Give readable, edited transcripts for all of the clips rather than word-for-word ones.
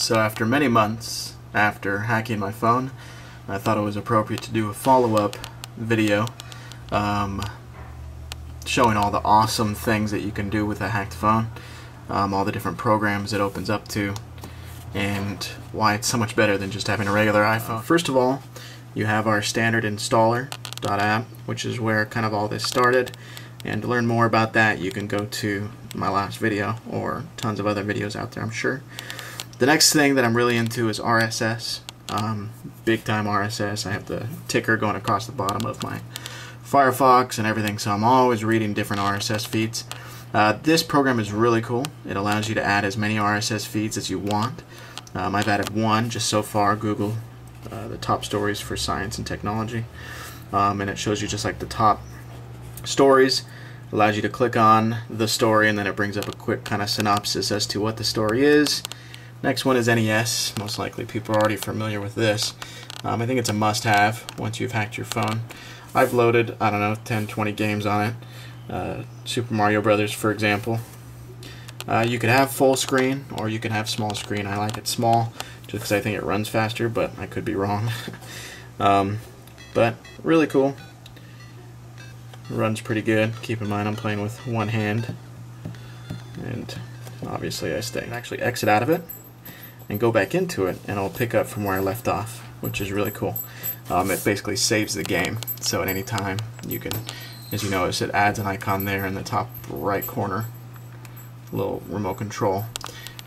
So after many months after hacking my phone, I thought it was appropriate to do a follow-up video showing all the awesome things that you can do with a hacked phone, all the different programs it opens up to, and why it's so much better than just having a regular iPhone. First of all, you have our standard installer.app, which is where kind of all this started. And to learn more about that, you can go to my last video or tons of other videos out there, I'm sure. The next thing that I'm really into is RSS. Big time RSS. I have the ticker going across the bottom of my Firefox and everything, so I'm always reading different RSS feeds. This program is really cool. It allows you to add as many RSS feeds as you want. I've added one just so far, Google, the top stories for science and technology. And it shows you just like the top stories, allows you to click on the story, and then it brings up a quick kind of synopsis as to what the story is. Next one is NES. Most likely people are already familiar with this. I think it's a must-have once you've hacked your phone. I've loaded, I don't know, 10, 20 games on it. Super Mario Brothers, for example. You could have full screen or you can have small screen. I like it small just because I think it runs faster, but I could be wrong. But really cool. Runs pretty good. Keep in mind I'm playing with one hand, and obviously I stay. Actually exit out of it and go back into it, and I'll pick up from where I left off, which is really cool. It basically saves the game, so at any time you can, as you notice, it adds an icon there in the top right corner, a little remote control,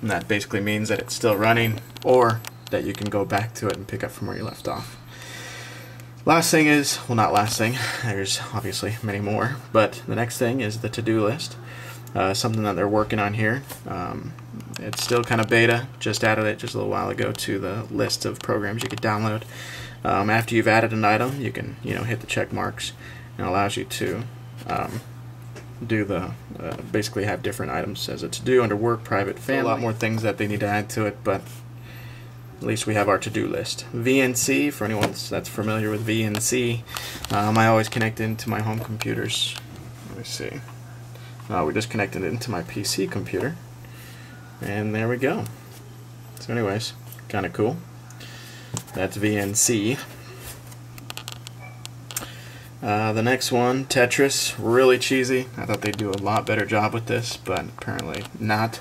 and that basically means that it's still running or that you can go back to it and pick up from where you left off. Last thing is, well, not last thing, there's obviously many more, but the next thing is the to-do list. Something that they're working on here. It's still kind of beta, just added it just a little while ago to the list of programs you could download. After you've added an item, you can hit the check marks, and it allows you to do the basically have different items as a to-do under work, private, family. A lot more things that they need to add to it, but at least we have our to-do list. VNC, for anyone that's familiar with VNC, I always connect into my home computers. Let me see. We just connected it into my PC computer, and there we go. So anyways, kind of cool. That's VNC. The next one, Tetris, really cheesy. I thought they'd do a lot better job with this, but apparently not.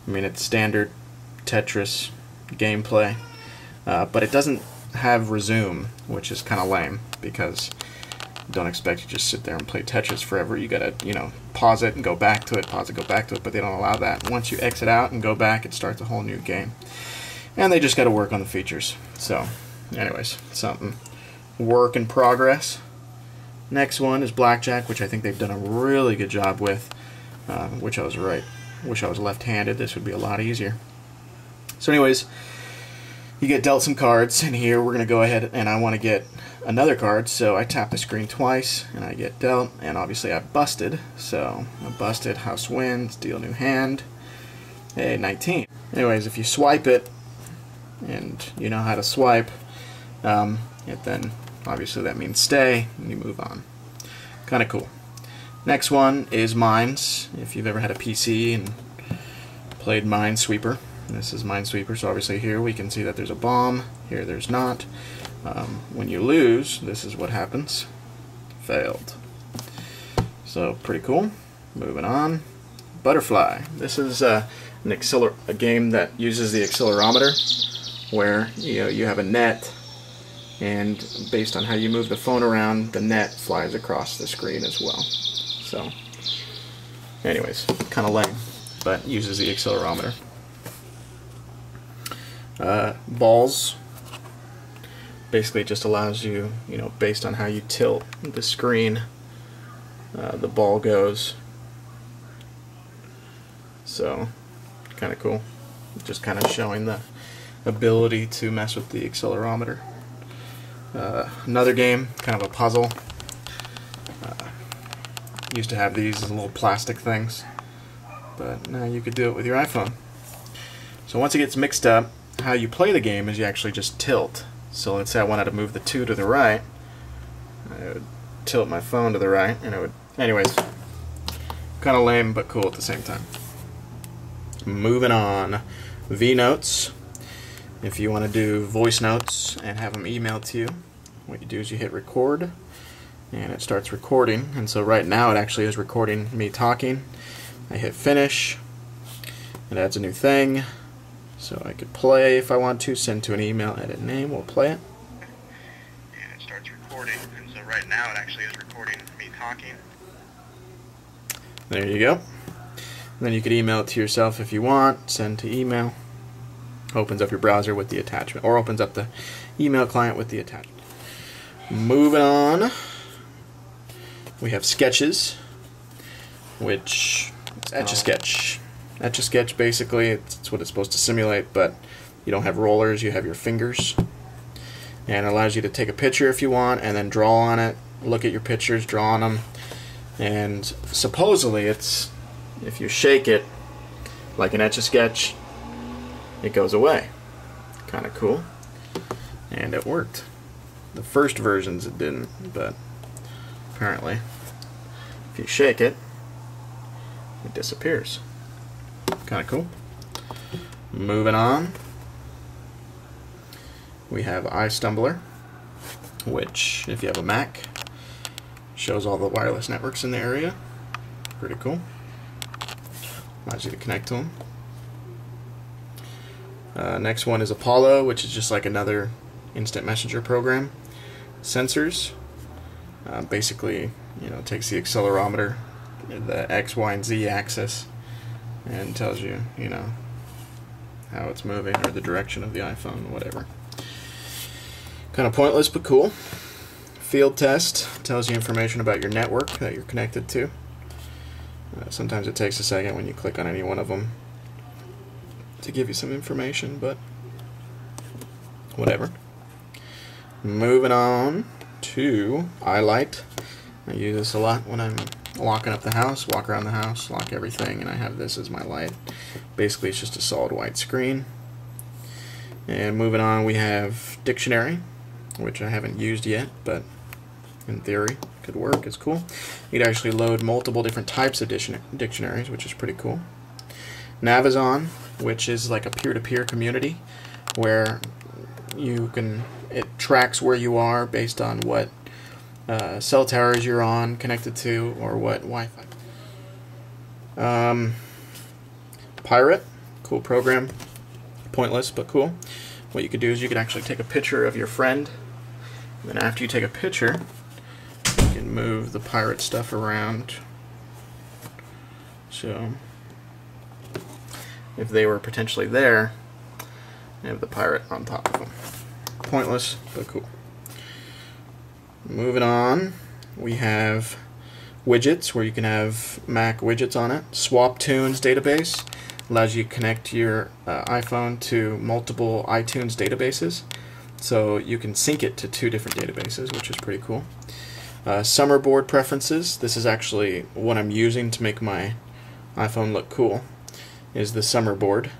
I mean, it's standard Tetris gameplay, but it doesn't have resume, which is kind of lame, because don't expect you to just sit there and play Tetris forever. You gotta, pause it and go back to it, pause it, go back to it, but they don't allow that. Once you exit out and go back, it starts a whole new game. And they just gotta work on the features. So, anyways, something work in progress. Next one is Blackjack, which I think they've done a really good job with. Wish I was right. Wish I was left-handed. This would be a lot easier. So anyways, you get dealt some cards, and here we're going to go ahead and I want to get another card, so I tap the screen twice and I get dealt, and obviously I busted, so I busted, house wins, deal new hand, hey, 19. Anyways, if you swipe it, and you know how to swipe, then obviously that means stay, and you move on. Kind of cool. Next one is Mines. If you've ever had a PC and played Minesweeper, this is Minesweeper, so obviously here we can see that there's a bomb, here there's not. When you lose, this is what happens. Failed. So pretty cool. Moving on. Butterfly. This is a game that uses the accelerometer, where you have a net, and based on how you move the phone around, the net flies across the screen as well. So anyways, kind of lame, but uses the accelerometer. Balls. Basically, it just allows you, based on how you tilt the screen, the ball goes. So, kind of cool. Just kind of showing the ability to mess with the accelerometer. Another game, kind of a puzzle. Used to have these as little plastic things, but now you could do it with your iPhone. So once it gets mixed up, how you play the game is you actually just tilt. So let's say I wanted to move the 2 to the right, I would tilt my phone to the right, and it would, anyways, kind of lame but cool at the same time. Moving on, V-Notes. If you want to do voice notes and have them emailed to you, what you do is you hit record and it starts recording. And so right now it actually is recording me talking. I hit finish. It adds a new thing. So I could play if I want to, send to an email, edit name, we'll play it. And it starts recording. And so right now it actually is recording me talking. There you go. And then you could email it to yourself if you want, send to email. Opens up your browser with the attachment, or opens up the email client with the attachment. Moving on, we have sketches, which is Etch-a-Sketch. Etch-a-Sketch, basically, it's what it's supposed to simulate, but you don't have rollers, you have your fingers. And it allows you to take a picture if you want, and then draw on it, look at your pictures, draw on them. And supposedly it's, if you shake it, like an Etch-a-Sketch, it goes away. Kind of cool. And it worked. The first versions it didn't, but apparently if you shake it, it disappears. Kind of cool. Moving on, we have iStumbler, which, if you have a Mac, shows all the wireless networks in the area. Pretty cool. Allows you to connect to them. Next one is Apollo, which is just like another instant messenger program. Sensors, basically, takes the accelerometer, the X, Y, and Z axis, and tells you, how it's moving or the direction of the iPhone, whatever. Kind of pointless, but cool. Field test tells you information about your network that you're connected to. Sometimes it takes a second when you click on any one of them to give you some information, but whatever. Moving on to iLight. I use this a lot when I'm locking up the house, walk around the house, lock everything, and I have this as my light. Basically, it's just a solid white screen. And moving on, we have Dictionary, which I haven't used yet, but in theory could work. It's cool. You could actually load multiple different types of dictionaries, which is pretty cool. Navizon, which is like a peer-to-peer community where it tracks where you are based on what cell towers you're on, connected to, or what Wi-Fi. Pirate, cool program, pointless but cool. What you could do is you could actually take a picture of your friend, and then after you take a picture, you can move the pirate stuff around. So if they were potentially there, you have the pirate on top of them. Pointless, but cool. Moving on, we have widgets, where you can have Mac widgets on it. Swap Tunes database allows you to connect your iPhone to multiple iTunes databases. So you can sync it to 2 different databases, which is pretty cool. Summer board preferences. This is actually what I'm using to make my iPhone look cool, is the summer board.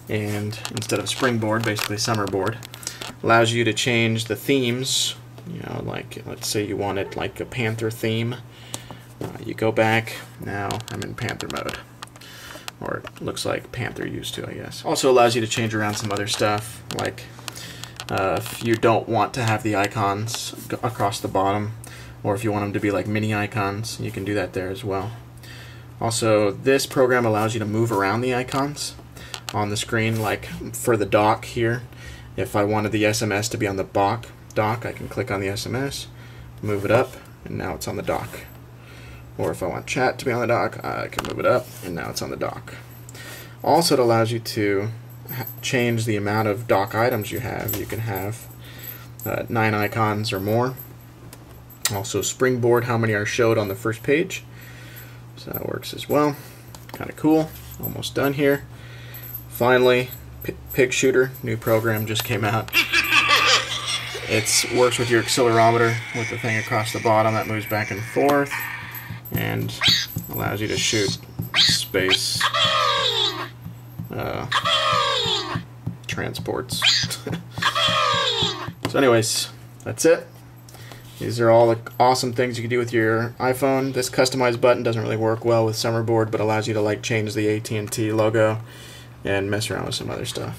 And instead of springboard, basically summer board. Allows you to change the themes. Like, let's say you wanted like a Panther theme. You go back, now I'm in Panther mode. Or it looks like Panther used to, I guess. Also allows you to change around some other stuff, like if you don't want to have the icons across the bottom, or if you want them to be like mini icons, you can do that there as well. Also, this program allows you to move around the icons on the screen, like for the dock here. If I wanted the SMS to be on the dock, I can click on the SMS, move it up, and now it's on the dock. Or if I want chat to be on the dock, I can move it up, and now it's on the dock. Also, it allows you to change the amount of dock items you have. You can have 9 icons or more. Also, springboard, how many are showed on the first page. So that works as well. Kind of cool. Almost done here. Finally, Pig Shooter, new program just came out. It works with your accelerometer with the thing across the bottom that moves back and forth and allows you to shoot space transports. So anyways, that's it. These are all the awesome things you can do with your iPhone. This customize button doesn't really work well with Summerboard, but allows you to like change the AT&T logo and mess around with some other stuff.